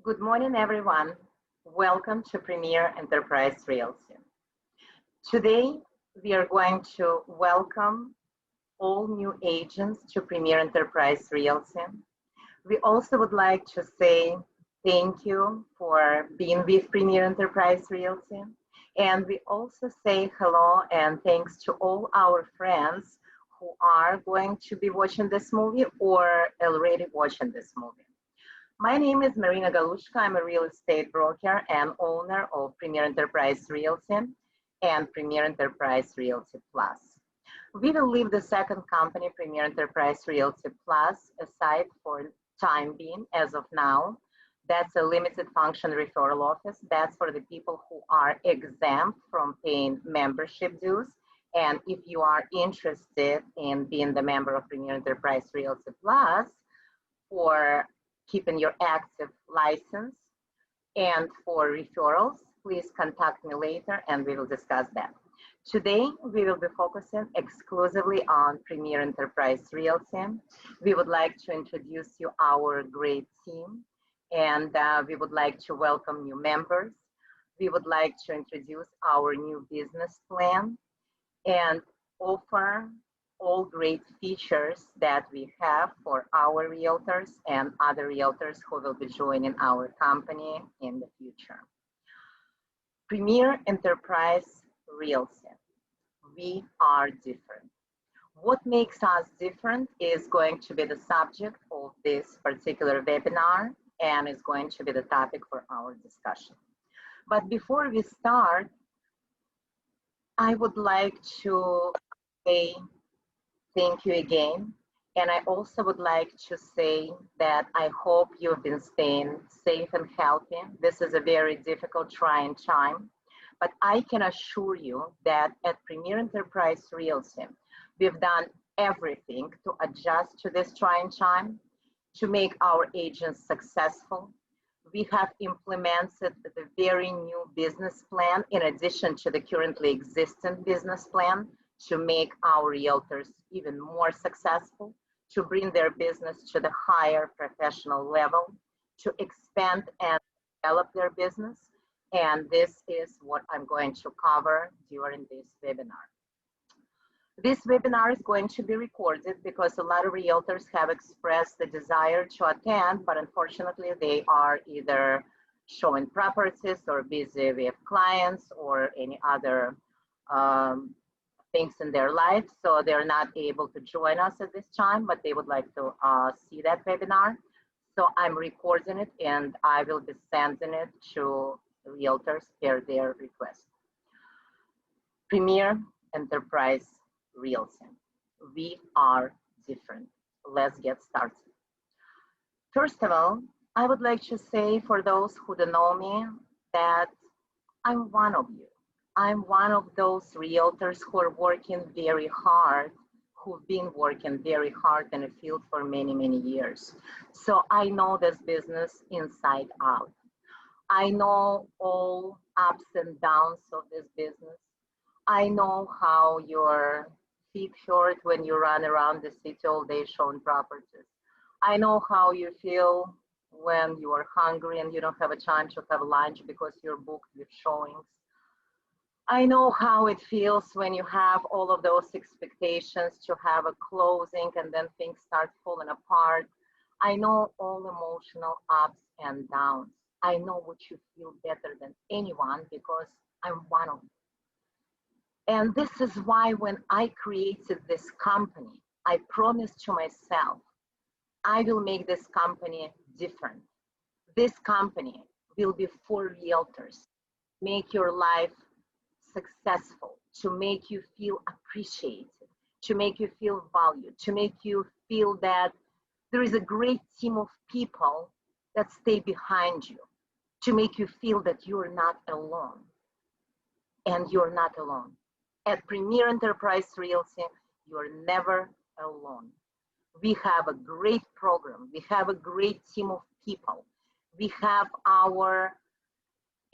Good morning, everyone. Welcome to Premier Enterprise Realty. Today, we are going to welcome all new agents to Premier Enterprise Realty. We also would like to say thank you for being with Premier Enterprise Realty. And we also say hello and thanks to all our friends who are going to be watching this movie or already watching this movie. My name is Marina Galushka. I'm a real estate broker and owner of Premier Enterprise Realty and Premier Enterprise Realty Plus. We will leave the second company, Premier Enterprise Realty Plus, aside for time being as of now. That's a limited function referral office. That's for the people who are exempt from paying membership dues. And if you are interested in being the member of Premier Enterprise Realty Plus, for keeping your active license and for referrals, please contact me later and we will discuss that. Today, we will be focusing exclusively on Premier Enterprise Realty. We would like to introduce you our great team and we would like to welcome new members. We would like to introduce our new business plan and offer all great features that we have for our realtors and other realtors who will be joining our company in the future. Premier Enterprise Realty, we are different. What makes us different is going to be the subject of this particular webinar and is going to be the topic for our discussion. But before we start, I would like to say thank you again. And I also would like to say that I hope you've been staying safe and healthy. This is a very difficult, trying time. But I can assure you that at Premier Enterprise Realty, we've done everything to adjust to this trying time, to make our agents successful. We have implemented the very new business plan in addition to the currently existing business plan, to make our realtors even more successful, to bring their business to the higher professional level, to expand and develop their business. And this is what I'm going to cover during this webinar. This webinar is going to be recorded because a lot of realtors have expressed the desire to attend, but unfortunately they are either showing properties or busy with clients or any other things in their life, so they're not able to join us at this time, but they would like to see that webinar. So I'm recording it and I will be sending it to realtors per their request. Premier Enterprise Realty, we are different. Let's get started. First of all, I would like to say for those who don't know me that I'm one of you. I'm one of those realtors who are working very hard, who've been working very hard in the field for many, many years. So I know this business inside out. I know all ups and downs of this business. I know how your feet hurt when you run around the city all day showing properties. I know how you feel when you are hungry and you don't have a time to have lunch because you're booked with showings. I know how it feels when you have all of those expectations to have a closing and then things start falling apart. I know all emotional ups and downs. I know what you feel better than anyone because I'm one of them. And this is why when I created this company, I promised to myself, I will make this company different. This company will be for realtors, make your life successful, to make you feel appreciated, to make you feel valued, to make you feel that there is a great team of people that stay behind you, to make you feel that you're not alone. And you're not alone. At Premier Enterprise Realty, you're never alone. We have a great program. We have a great team of people. We have our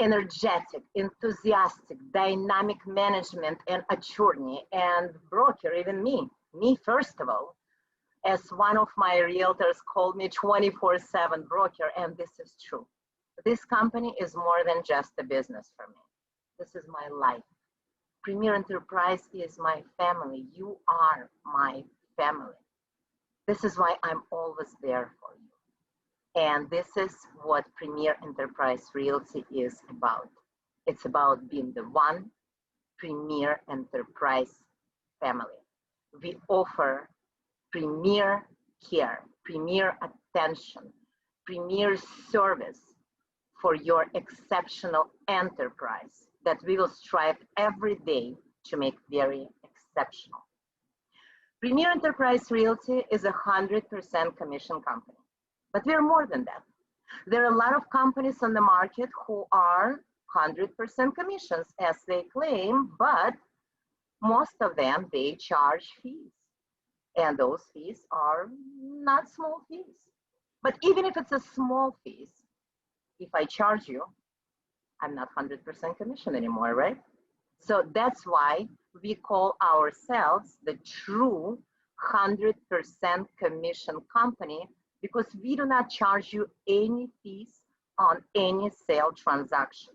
energetic, enthusiastic, dynamic management and attorney and broker, even me first of all, as one of my realtors called me 24/7 broker, and this is true. This company is more than just a business for me. This is my life. Premier Enterprise is my family. You are my family. This is why I'm always there for you. And this is what Premier Enterprise Realty is about. It's about being the one Premier Enterprise family. We offer premier care, premier attention, premier service for your exceptional enterprise that we will strive every day to make very exceptional. Premier Enterprise Realty is a 100% commission company, but we're more than that. There are a lot of companies on the market who are 100% commissions as they claim, but most of them, they charge fees. And those fees are not small fees. But even if it's a small fees, if I charge you, I'm not 100% commission anymore, right? So that's why we call ourselves the true 100% commission company, because we do not charge you any fees on any sale transaction.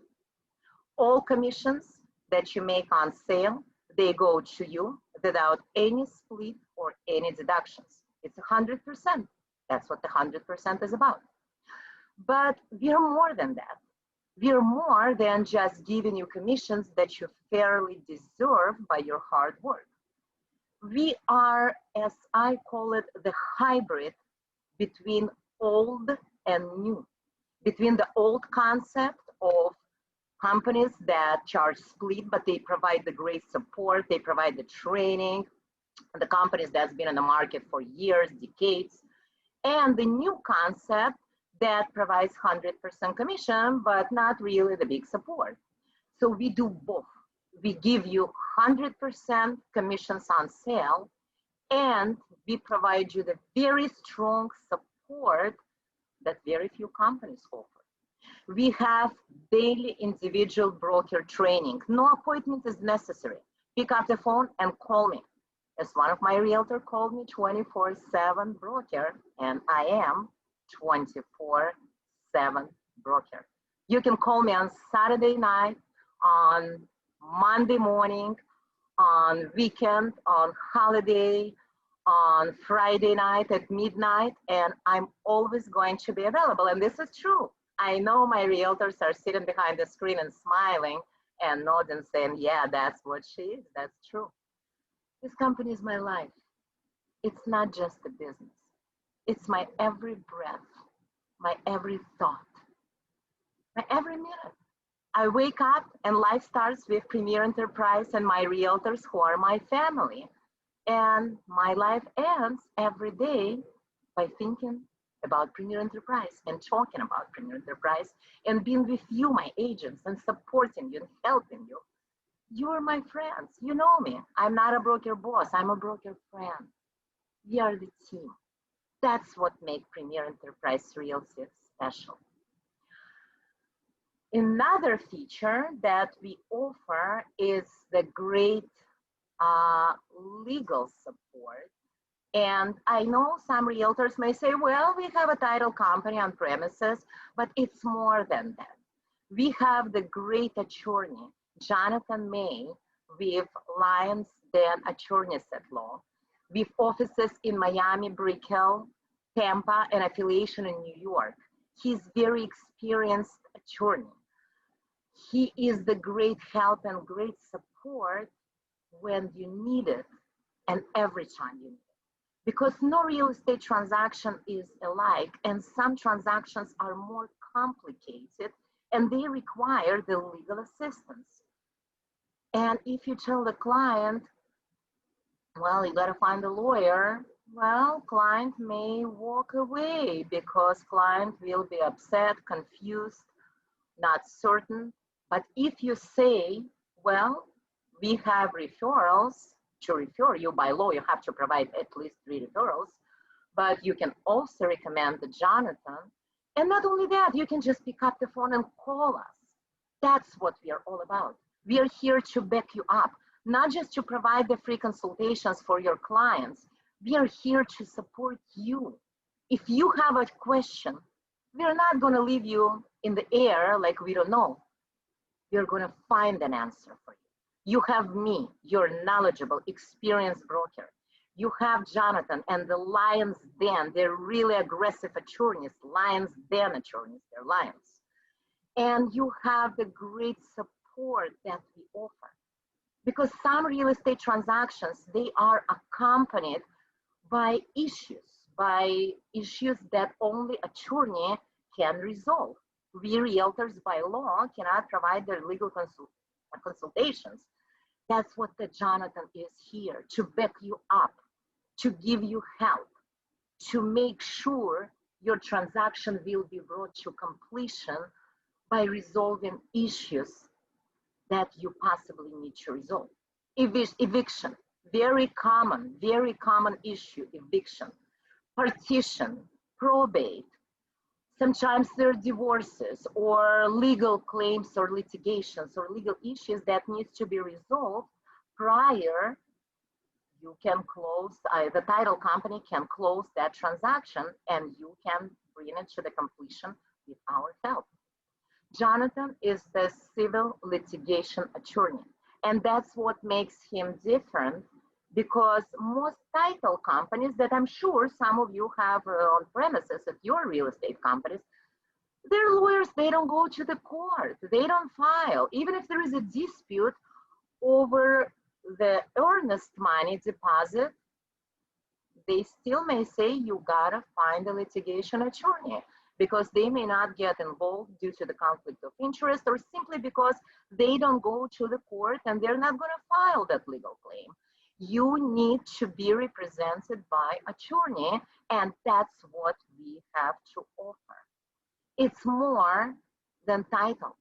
All commissions that you make on sale, they go to you without any split or any deductions. It's 100%. That's what the 100% is about. But we're more than that. We're more than just giving you commissions that you fairly deserve by your hard work. We are, as I call it, the hybrid between old and new, between the old concept of companies that charge split, but they provide the great support, they provide the training, the companies that's been in the market for years, decades, and the new concept that provides 100% commission, but not really the big support. So we do both. We give you 100% commissions on sale, and we provide you the very strong support that very few companies offer. We have daily individual broker training. No appointment is necessary. Pick up the phone and call me. As one of my realtors called me, 24/7 broker, and I am 24/7 broker. You can call me on Saturday night, on Monday morning, on weekend, on holiday, on Friday night at midnight, and I'm always going to be available. And this is true. I know my realtors are sitting behind the screen and smiling and nodding, saying, yeah, that's what she is. That's true. This company is my life. It's not just a business. It's my every breath, my every thought, my every minute. I wake up and life starts with Premier Enterprise and my realtors who are my family. And my life ends every day by thinking about Premier Enterprise and talking about Premier Enterprise and being with you, my agents, and supporting you and helping you. You're my friends. You know me. I'm not a broker boss. I'm a broker friend. We are the team. That's what makes Premier Enterprise Realty special. Another feature that we offer is the great legal support. And I know some realtors may say, well, we have a title company on premises, but it's more than that. We have the great attorney, Jonathan May, with Lyons Den Attorneys at Law, with offices in Miami, Brickell, Tampa, and affiliation in New York. He's very experienced attorney. He is the great help and great support when you need it and every time you need it. Because no real estate transaction is alike, and some transactions are more complicated and they require the legal assistance. And if you tell the client, well, you got to find a lawyer, well, client may walk away because client will be upset, confused, not certain. But if you say, well, we have referrals to refer you. By law, you have to provide at least 3 referrals, but you can also recommend the Jonathan. And not only that, you can just pick up the phone and call us. That's what we are all about. We are here to back you up, not just to provide the free consultations for your clients. We are here to support you. If you have a question, we are not going to leave you in the air like we don't know. We're going to find an answer for you. You have me, your knowledgeable, experienced broker. You have Jonathan and the Lions Den. They're really aggressive attorneys, Lions Den attorneys, they're lions. And you have the great support that we offer. Because some real estate transactions, they are accompanied by issues that only attorney can resolve. We realtors by law cannot provide the legal consultations. That's what the Jonathan is here, to back you up, to give you help, to make sure your transaction will be brought to completion by resolving issues that you possibly need to resolve. Eviction, very common issue, eviction. Partition, probate. Sometimes there are divorces or legal claims or litigations or legal issues that needs to be resolved prior. You can close, the title company can close that transaction and you can bring it to the completion with our help. Jonathan is the civil litigation attorney, and that's what makes him different, because most title companies that I'm sure some of you have on premises at your real estate companies, their lawyers, they don't go to the court, they don't file. Even if there is a dispute over the earnest money deposit, they still may say you gotta find a litigation attorney, because they may not get involved due to the conflict of interest, or simply because they don't go to the court and they're not going to file that legal claim. You need to be represented by attorney, and that's what we have to offer. It's more than title.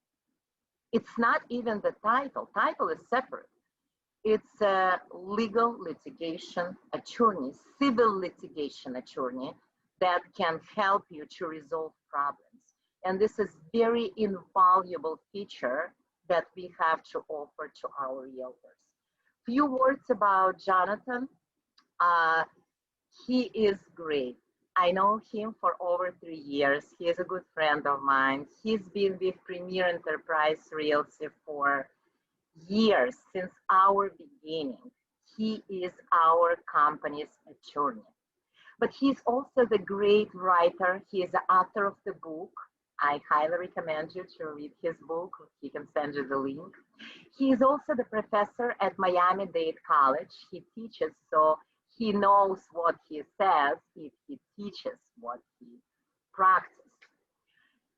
It's not even the title. Title is separate. It's a legal litigation attorney, civil litigation attorney, that can help you to resolve problems. And this is very invaluable feature that we have to offer to our realtors. Few words about Jonathan. He is great. I know him for over 3 years. He is a good friend of mine. He's been with Premier Enterprise Realty for years, since our beginning. He is our company's attorney. But he's also the great writer. He is the author of the book. I highly recommend you to read his book. He can send you the link. He is also the professor at Miami-Dade College. He teaches, so he knows what he says if he teaches what he practices.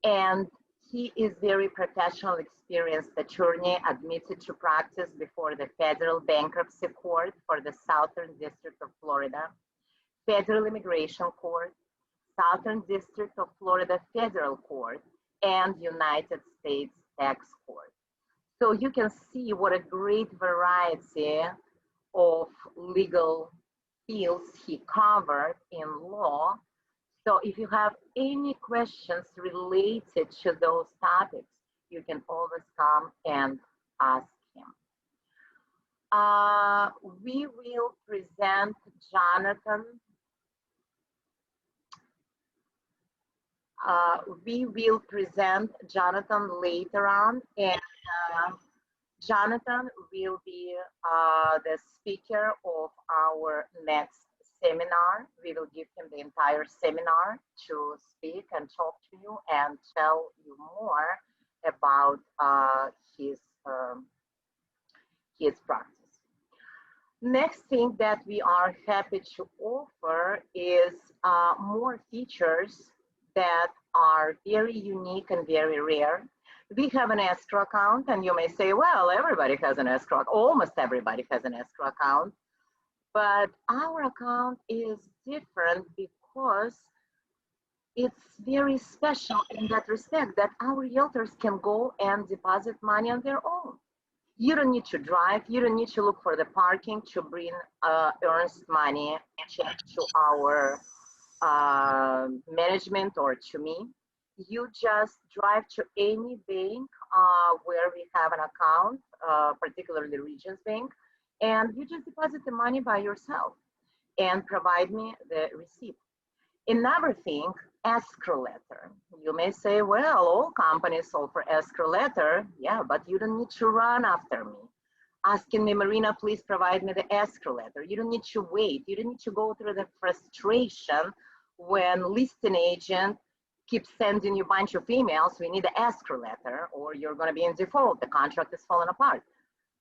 And he is very professional, experienced attorney, admitted to practice before the Federal Bankruptcy Court for the Southern District of Florida, Federal Immigration Court, Southern District of Florida Federal Court, and United States Tax Court. So you can see what a great variety of legal fields he covered in law. So if you have any questions related to those topics, you can always come and ask him. We will present Jonathan. We will present Jonathan later on, and Jonathan will be the speaker of our next seminar. We will give him the entire seminar to speak and talk to you and tell you more about his practice. Next thing that we are happy to offer is more features that are very unique and very rare. We have an escrow account, and you may say, well, everybody has an escrow, almost everybody has an escrow account. But our account is different because it's very special in that respect, that our realtors can go and deposit money on their own. You don't need to drive. You don't need to look for the parking to bring earnest money check to our management or to me. You just drive to any bank where we have an account, particularly Regions Bank, and you just deposit the money by yourself and provide me the receipt. Another thing, escrow letter. You may say, well, all companies offer escrow letter. Yeah, but you don't need to run after me, asking me, Marina, please provide me the escrow letter. You don't need to wait. You don't need to go through the frustration when listing agent keeps sending you a bunch of emails, we need the escrow letter, or you're going to be in default, the contract is falling apart.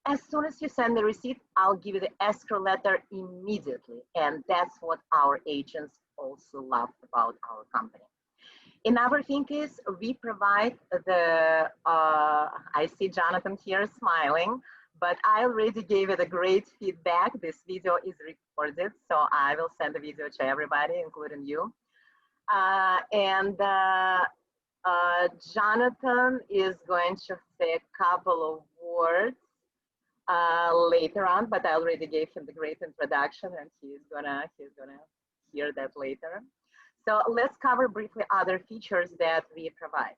As soon as you send the receipt, I'll give you the escrow letter immediately. And that's what our agents also love about our company. Another thing is we provide the, I see Jonathan here smiling, but I already gave it a great feedback. This video is recorded, so I will send the video to everybody, including you. Jonathan is going to say a couple of words later on, but I already gave him the great introduction, and he's gonna hear that later. So let's cover briefly other features that we provide.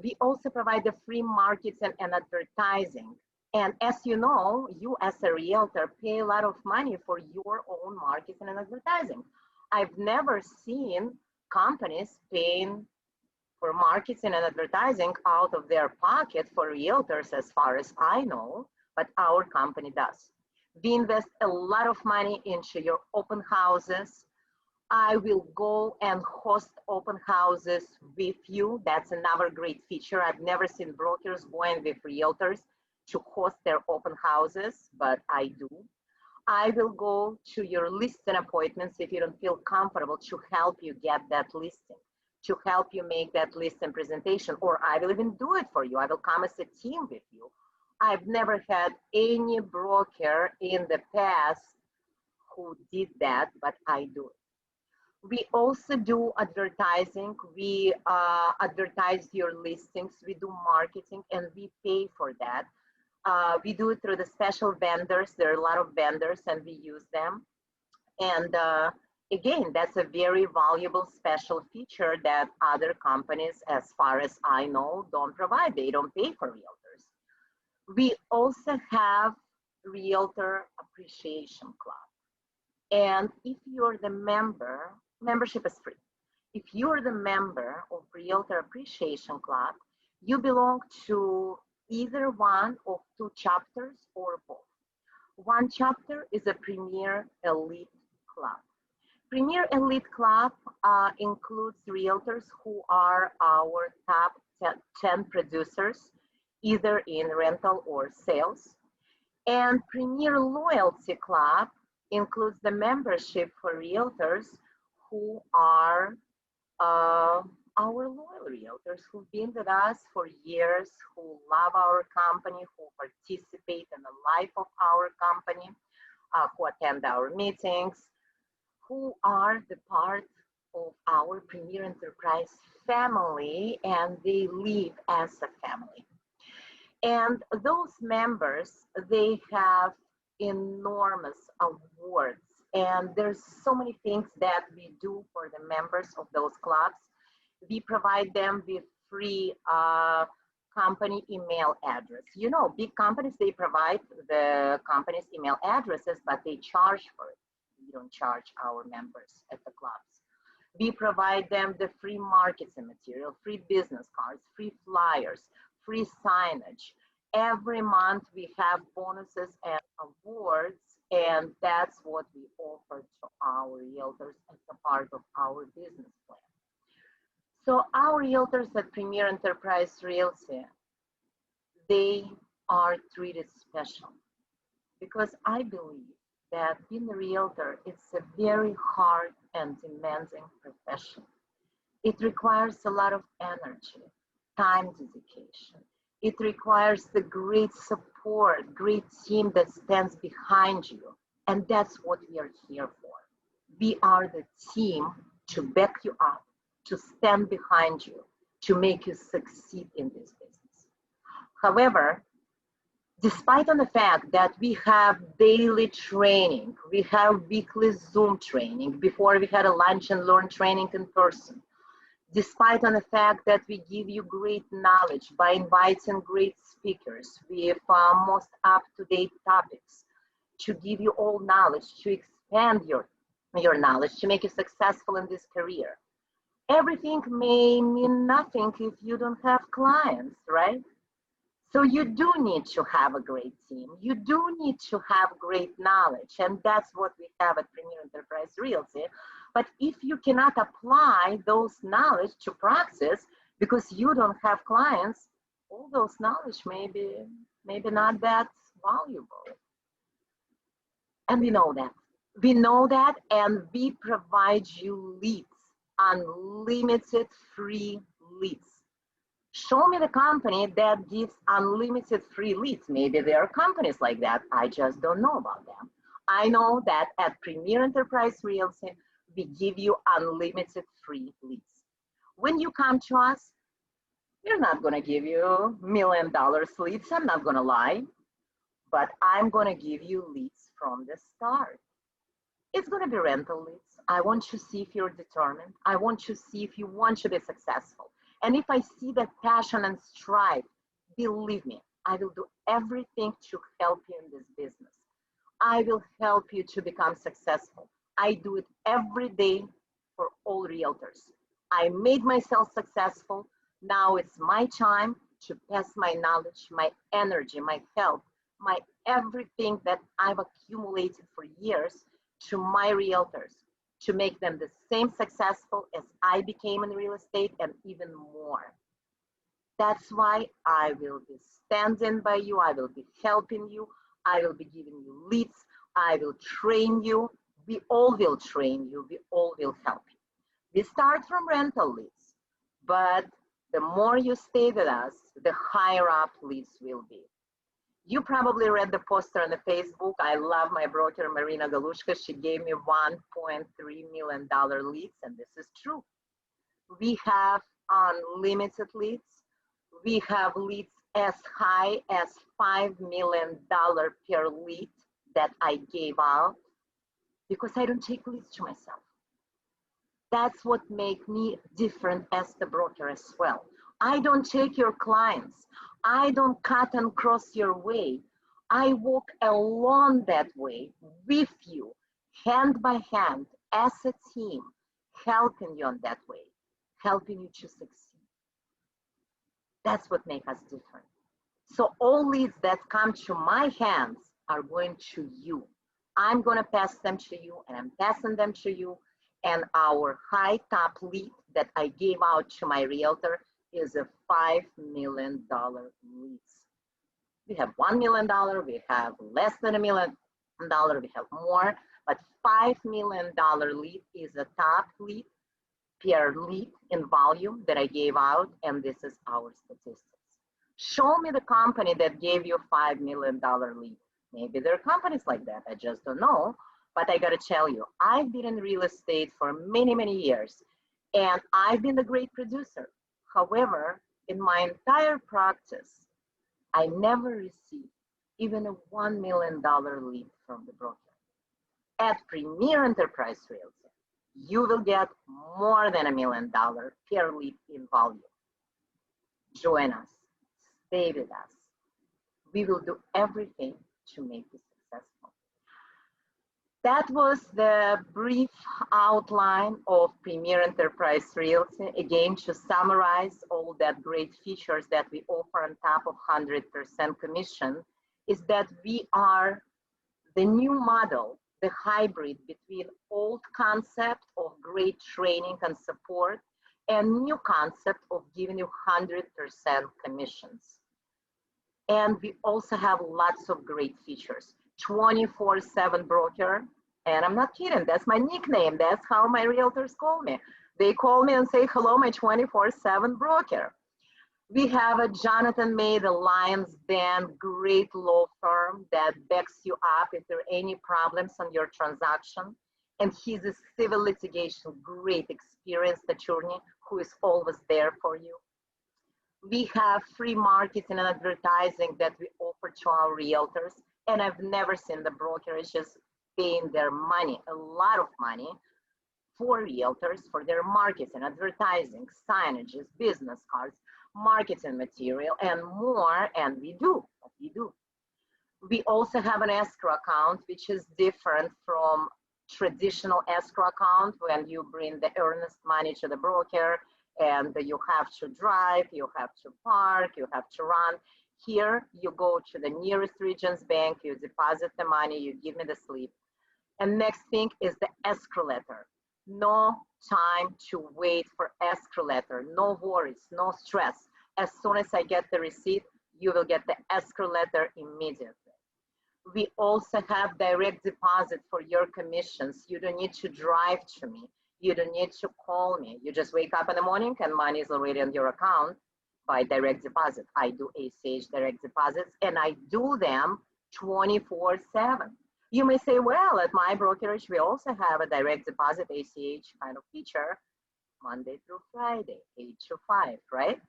We also provide the free marketing and advertising. And as you know, you as a realtor pay a lot of money for your own marketing and advertising. I've never seen companies paying for marketing and advertising out of their pocket for realtors, as far as I know, but our company does. We invest a lot of money into your open houses. I will go and host open houses with you. That's another great feature. I've never seen brokers going with realtors to host their open houses, but I do. I will go to your listing appointments if you don't feel comfortable to help you get that listing, to help you make that listing presentation, or I will even do it for you. I will come as a team with you. I've never had any broker in the past who did that, but I do it. We also do advertising. We advertise your listings. We do marketing, and we pay for that. We do it through the special vendors. There are a lot of vendors, and we use them. And again, that's a very valuable special feature that other companies, as far as I know, don't provide. They don't pay for realtors. We also have Realtor Appreciation Club. And if you're the member, membership is free. If you're the member of Realtor Appreciation Club, you belong to either one of two chapters or both. One chapter is a Premier Elite Club. Premier Elite Club includes realtors who are our top 10 producers, either in rental or sales. And Premier Loyalty Club includes the membership for realtors who are our loyal realtors who've been with us for years, who love our company, who participate in the life of our company, who attend our meetings, who are the part of our Premier Enterprise family, and they live as a family. And those members, they have enormous awards, and there's so many things that we do for the members of those clubs. We provide them with free company email address. You know, big companies, they provide the company's email addresses, but they charge for it. We don't charge our members at the clubs. We provide them the free marketing material, free business cards, free flyers, free signage. Every month we have bonuses and awards, and that's what we offer to our realtors as a part of our business plan. So our realtors at Premier Enterprise Realty, they are treated special, because I believe that being a realtor, it's a very hard and demanding profession. It requires a lot of energy, time dedication. It requires the great support, great team that stands behind you. And that's what we are here for. We are the team to back you up, to stand behind you, to make you succeed in this business. However, despite on the fact that we have daily training, we have weekly Zoom training, before we had a lunch and learn training in person, despite on the fact that we give you great knowledge by inviting great speakers with most up-to-date topics, to give you all knowledge, to expand your knowledge, to make you successful in this career. Everything may mean nothing if you don't have clients, right? So you do need to have a great team. You do need to have great knowledge. And that's what we have at Premier Enterprise Realty. But if you cannot apply those knowledge to practice because you don't have clients, all those knowledge maybe not that valuable. And we know that. We know that, and we provide you leads, unlimited free leads. Show me the company that gives unlimited free leads. Maybe there are companies like that. I just don't know about them. I know that at Premier Enterprise Realty, we give you unlimited free leads. When you come to us, we're not going to give you $1 million leads. I'm not going to lie, but I'm going to give you leads from the start. It's going to be rental leads. I want to see if you're determined. I want to see if you want to be successful. And if I see that passion and strive, believe me, I will do everything to help you in this business. I will help you to become successful. I do it every day for all realtors. I made myself successful. Now it's my time to pass my knowledge, my energy, my help, my everything that I've accumulated for years to my realtors, to make them the same successful as I became in real estate and even more. That's why I will be standing by you. I will be helping you. I will be giving you leads. I will train you. We all will train you. We all will help you. We start from rental leads, but the more you stay with us, the higher up leads will be. You probably read the poster on the Facebook. I love my broker, Marina Galushka. She gave me $1.3 million leads, and this is true. We have unlimited leads. We have leads as high as $5 million per lead that I gave out because I don't take leads to myself. That's what makes me different as the broker as well. I don't take your clients. I don't cut and cross your way. I walk along that way with you, hand by hand, as a team, helping you on that way, helping you to succeed. That's what makes us different. So all leads that come to my hands are going to you. I'm going to pass them to you, and I'm passing them to you. And our high top lead that I gave out to my realtor is a $5 million leads. We have $1 million, we have less than $1 million, we have more, but $5 million lead is a top lead per lead in volume that I gave out, and this is our statistics. Show me the company that gave you $5 million lead. Maybe there are companies like that, I just don't know. But I gotta tell you, I've been in real estate for many, many years, and I've been a great producer. However, in my entire practice, I never received even a $1 million lead from the broker. At Premier Enterprise Realty, you will get more than $1 million per lead in volume. Join us, stay with us. We will do everything to make you successful. That was the brief outline of Premier Enterprise Realty. Again, to summarize all that great features that we offer on top of 100% commission is that we are the new model, the hybrid between old concept of great training and support and new concept of giving you 100% commissions. And we also have lots of great features. 24/7 broker, and I'm not kidding, that's my nickname. That's how my realtors call me. They call me and say, hello, my 24/7 broker. We have a Jonathan May, the Lions Den, great law firm that backs you up if there are any problems on your transaction. And he's a civil litigation, great experienced attorney who is always there for you. We have free marketing and advertising that we offer to our realtors. And I've never seen the brokerages paying their money, a lot of money, for realtors, for their marketing, advertising, signages, business cards, marketing material, and more, and we do. We also have an escrow account, which is different from traditional escrow account when you bring the earnest money to the broker and you have to drive, you have to park, you have to run. Here, you go to the nearest Regions Bank, you deposit the money, you give me the slip. And next thing is the escrow letter. No time to wait for escrow letter, no worries, no stress. As soon as I get the receipt, you will get the escrow letter immediately. We also have direct deposit for your commissions. You don't need to drive to me. You don't need to call me. You just wake up in the morning and money is already on your account by direct deposit. I do ACH direct deposits and I do them 24/7. You may say, well, at my brokerage, we also have a direct deposit ACH kind of feature, Monday through Friday, 8 to 5, right?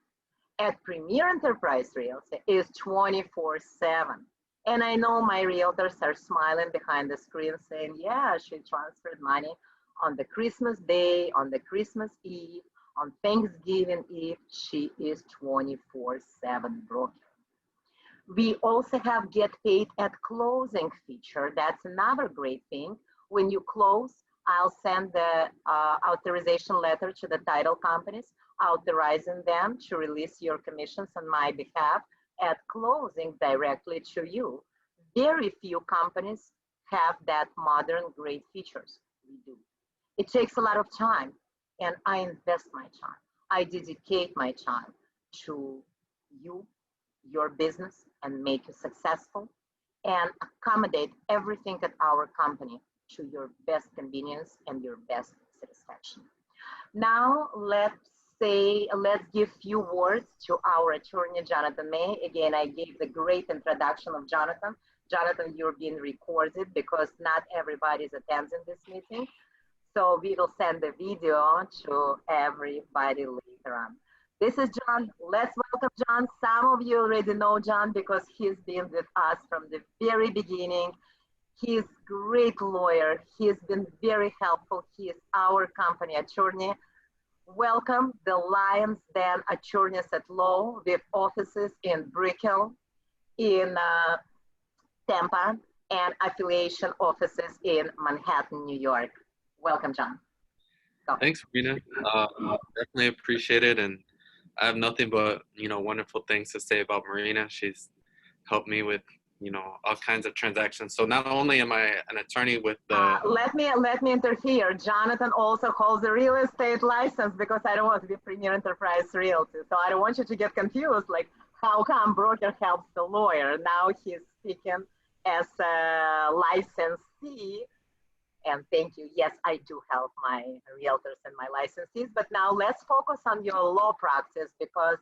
At Premier Enterprise Realty is 24/7. And I know my realtors are smiling behind the screen saying, yeah, she transferred money on the Christmas day, on the Christmas Eve, on Thanksgiving Eve. She is 24/7 broker. We also have get paid at closing feature. That's another great thing. When you close, I'll send the authorization letter to the title companies, authorizing them to release your commissions on my behalf at closing directly to you. Very few companies have that modern great features. We do. It takes a lot of time, and I invest my time. I dedicate my time to you, your business, and make you successful, and accommodate everything at our company to your best convenience and your best satisfaction. Now, let's give few words to our attorney, Jonathan May. Again, I gave the great introduction of Jonathan. Jonathan, you're being recorded because not everybody is attending this meeting. So we will send the video to everybody later on. This is John. Let's welcome John. Some of you already know John because he's been with us from the very beginning. He's a great lawyer. He's been very helpful. He is our company attorney. Welcome the Lions Den Attorneys at Law with offices in Brickell, in Tampa, and affiliation offices in Manhattan, New York. Welcome, John. Go. Thanks, Rena. Definitely appreciate it, and I have nothing but wonderful things to say about Marina. She's helped me with all kinds of transactions. So not only am I an attorney with the let me interfere. Jonathan also holds a real estate license because I don't want to be Premier Enterprise Realty. So I don't want you to get confused. Like, how come broker helps the lawyer? Now he's speaking as a licensee. And thank you. Yes, I do help my realtors and my licensees. But now let's focus on your law practice, because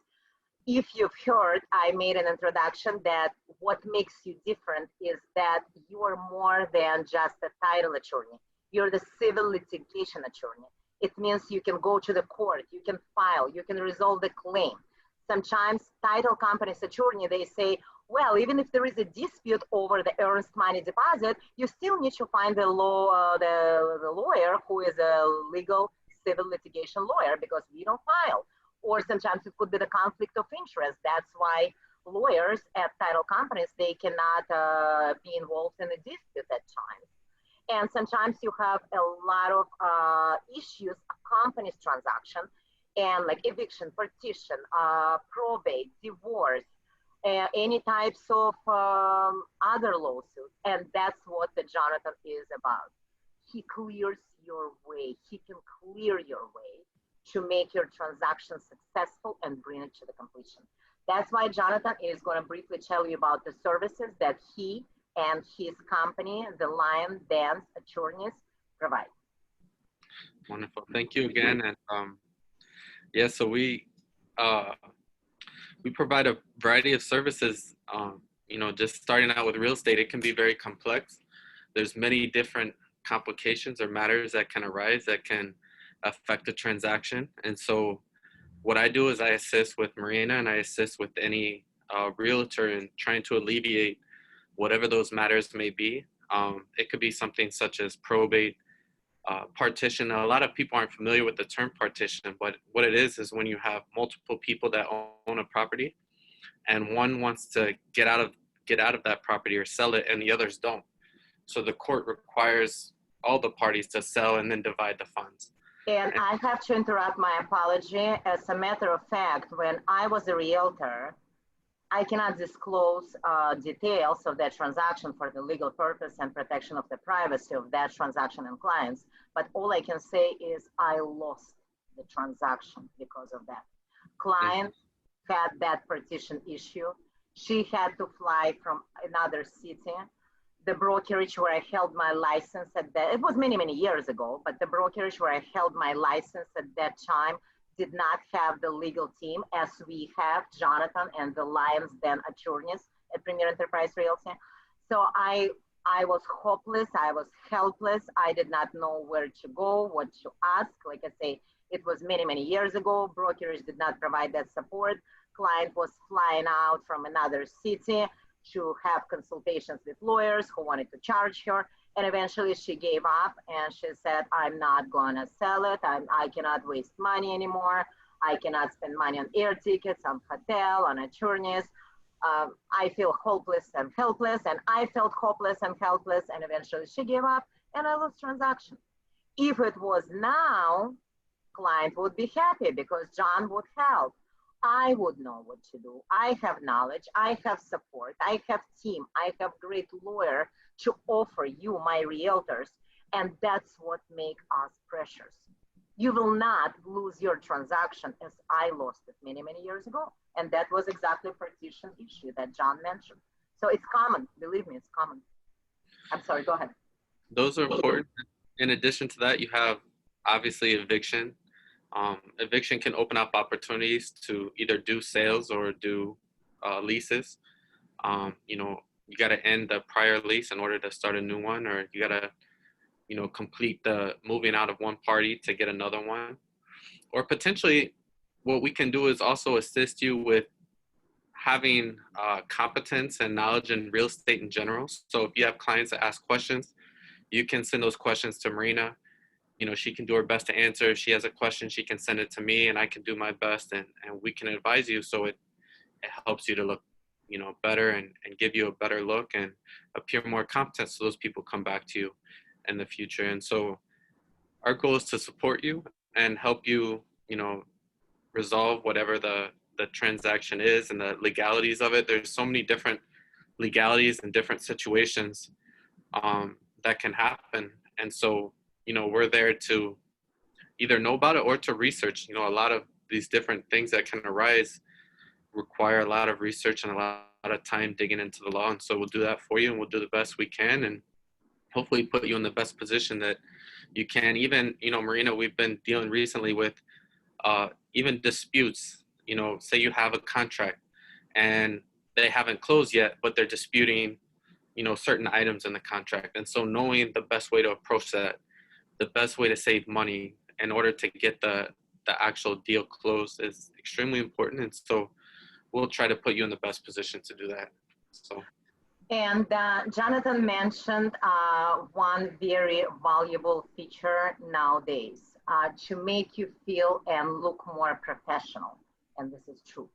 if you've heard, I made an introduction that what makes you different is that you are more than just a title attorney. You're the civil litigation attorney. It means you can go to the court, you can file, you can resolve the claim. Sometimes title companies attorney, they say, well, even if there is a dispute over the earnest money deposit, you still need to find the lawyer who is a legal civil litigation lawyer, because we don't file. Or sometimes it could be the conflict of interest. That's why lawyers at title companies, they cannot be involved in a dispute at times. And sometimes you have a lot of issues accompanies transaction, and like eviction, partition, probate, divorce, any types of other lawsuits. And that's what the Jonathan is about. He clears your way. He can clear your way to make your transaction successful and bring it to the completion. That's why Jonathan is going to briefly tell you about the services that he and his company, the Lion Dance Attorneys, provide. Wonderful. Thank you again. And yeah, so we provide a variety of services. Just starting out with real estate, it can be very complex. There's many different complications or matters that can arise that can affect a transaction. And so what I do is I assist with Marina, and I assist with any realtor in trying to alleviate whatever those matters may be. It could be something such as probate, partition. Now, a lot of people aren't familiar with the term partition, but what it is when you have multiple people that own a property, and one wants to get out of that property or sell it, and the others don't. So the court requires all the parties to sell and then divide the funds. And I have to interrupt, my apology. As a matter of fact, when I was a realtor, I cannot disclose details of that transaction for the legal purpose and protection of the privacy of that transaction and clients. But all I can say is I lost the transaction because of that. Client had that partition issue. She had to fly from another city. The brokerage where I held my license at that, it was many, many years ago, but the brokerage where I held my license at that time did not have the legal team as we have, Jonathan and the Lions then attorneys at Premier Enterprise Realty. So I was hopeless, I was helpless. I did not know where to go, what to ask. Like I say, it was many, many years ago. Brokerage did not provide that support. Client was flying out from another city to have consultations with lawyers who wanted to charge her. And eventually she gave up and she said, I'm not gonna sell it. I cannot waste money anymore. I cannot spend money on air tickets, on hotel, on attorneys. I feel hopeless and helpless, and I felt hopeless and helpless, and eventually she gave up and I lost transaction. If it was now, client would be happy because John would help. I would know what to do. I have knowledge, I have support, I have team, I have great lawyer to offer you, my realtors, and that's what makes us precious. You will not lose your transaction as I lost it many, many years ago. And that was exactly a partition issue that John mentioned. So it's common, believe me, it's common. I'm sorry, go ahead. Those are important. In addition to that, you have obviously eviction. Eviction can open up opportunities to either do sales or do leases. You got to end the prior lease in order to start a new one, or you got to, complete the moving out of one party to get another one. Or potentially, what we can do is also assist you with having competence and knowledge in real estate in general. So if you have clients that ask questions, you can send those questions to Marina. She can do her best to answer. If she has a question, she can send it to me and I can do my best and we can advise you. So it helps you to look, better and give you a better look and appear more competent. So those people come back to you in the future. And so our goal is to support you and help you, resolve whatever the transaction is and the legalities of it. There's so many different legalities and different situations that can happen. And so, we're there to either know about it or to research. A lot of these different things that can arise require a lot of research and a lot of time digging into the law. And so we'll do that for you and we'll do the best we can and hopefully put you in the best position that you can. Even, Marina, we've been dealing recently with even disputes. Say you have a contract and they haven't closed yet, but they're disputing, certain items in the contract. And so knowing the best way to approach that, the best way to save money in order to get the actual deal closed is extremely important. And so we'll try to put you in the best position to do that. So. And Jonathan mentioned one very valuable feature nowadays to make you feel and look more professional. And this is true.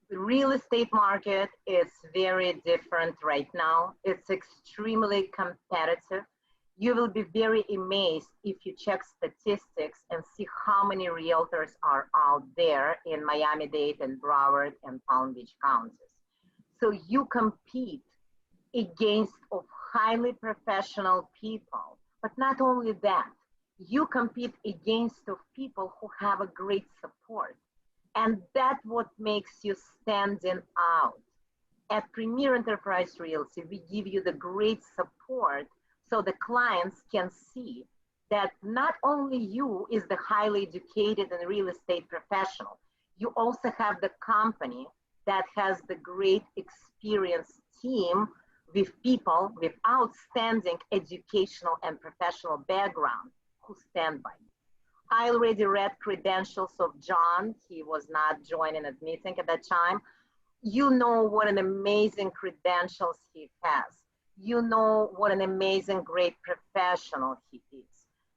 The real estate market is very different right now. It's extremely competitive. You will be very amazed if you check statistics and see how many realtors are out there in Miami-Dade and Broward and Palm Beach counties. So you compete against of highly professional people, but not only that, you compete against of people who have a great support. And that's what makes you standing out. At Premier Enterprise Realty, we give you the great support so the clients can see that not only you is the highly educated and real estate professional, you also have the company that has the great experienced team with people with outstanding educational and professional background who stand by you. I already read credentials of John. He was not joining a meeting at that time. You know what an amazing credentials he has. You know what an amazing, great professional he is.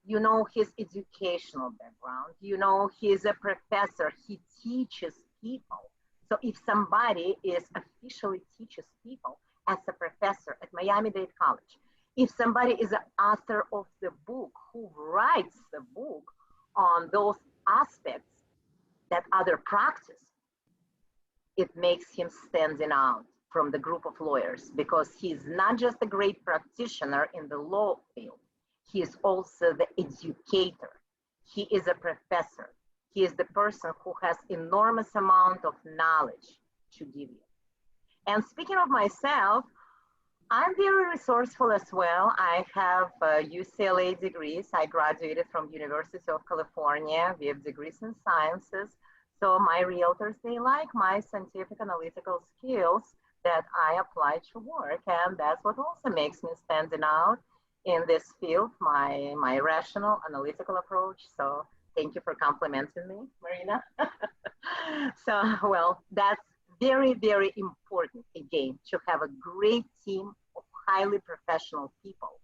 You know his educational background. You know he's a professor. He teaches people. So if somebody is officially teaches people as a professor at Miami-Dade College, If somebody is an author of the book who writes the book on those aspects that other practice, it makes him standing out from the group of lawyers because he's not just a great practitioner in the law field, he is also the educator. He is a professor. He is the person who has enormous amount of knowledge to give you. And speaking of myself, I'm very resourceful as well. I have UCLA degrees. I graduated from University of California with degrees in sciences. So my realtors, they like my scientific analytical skills that I apply to work. And that's what also makes me standing out in this field, my rational analytical approach. So thank you for complimenting me, Marina. So, well, that's very, very important, again, to have a great team of highly professional people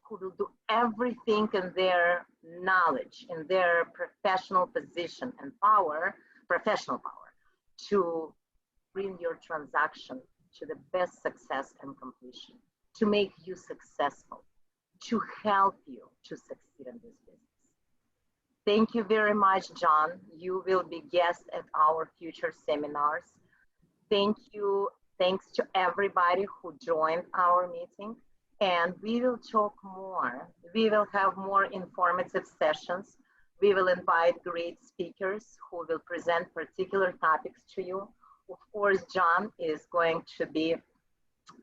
who will do everything in their knowledge, in their professional position and power, professional power, to bring your transaction to the best success and completion, to make you successful, to help you to succeed in this business. Thank you very much, John. You will be guest at our future seminars. Thank you. Thanks to everybody who joined our meeting. And we will talk more. We will have more informative sessions. We will invite great speakers who will present particular topics to you. Of course, John is going to be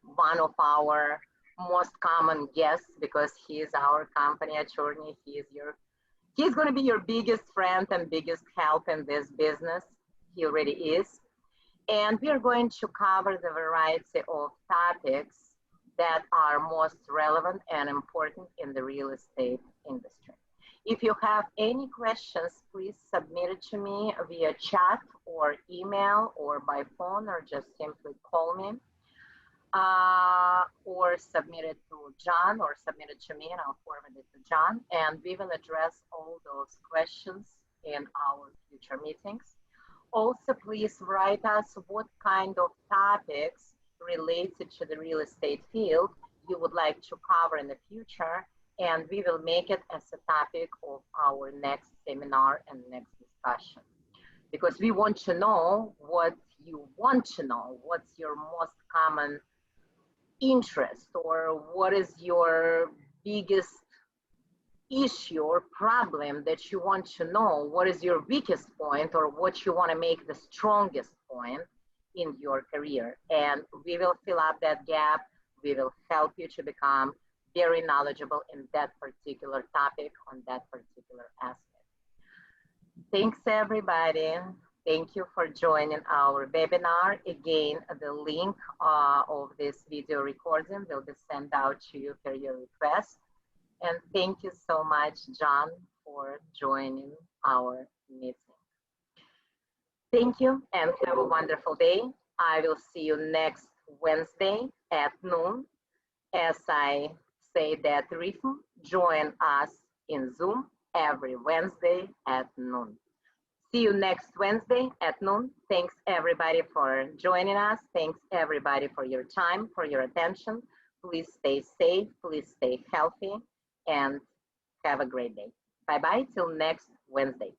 one of our most common guests because he is our company attorney. He's going to be your biggest friend and biggest help in this business. He already is. And we are going to cover the variety of topics that are most relevant and important in the real estate industry. If you have any questions, please submit it to me via chat or email or by phone, or just simply call me. Or submit it to John, or submit it to me and I'll forward it to John, and we will address all those questions in our future meetings. Also, please write us what kind of topics related to the real estate field you would like to cover in the future, and we will make it as a topic of our next seminar and next discussion. Because we want to know what you want to know, what's your most common interest, or what is your biggest issue or problem that you want to know, what is your weakest point, or what you want to make the strongest point in your career. And we will fill up that gap. We will help you to become very knowledgeable in that particular topic, on that particular aspect. Thanks, everybody. Thank you for joining our webinar. Again, the link of this video recording will be sent out to you per your request. And thank you so much, John, for joining our meeting. Thank you and have a wonderful day. I will see you next Wednesday at noon. As I say that rhythm, join us in Zoom every Wednesday at noon. See you next Wednesday at noon. Thanks everybody for joining us. Thanks everybody for your time, for your attention. Please stay safe, please stay healthy, and have a great day. Bye-bye till next Wednesday.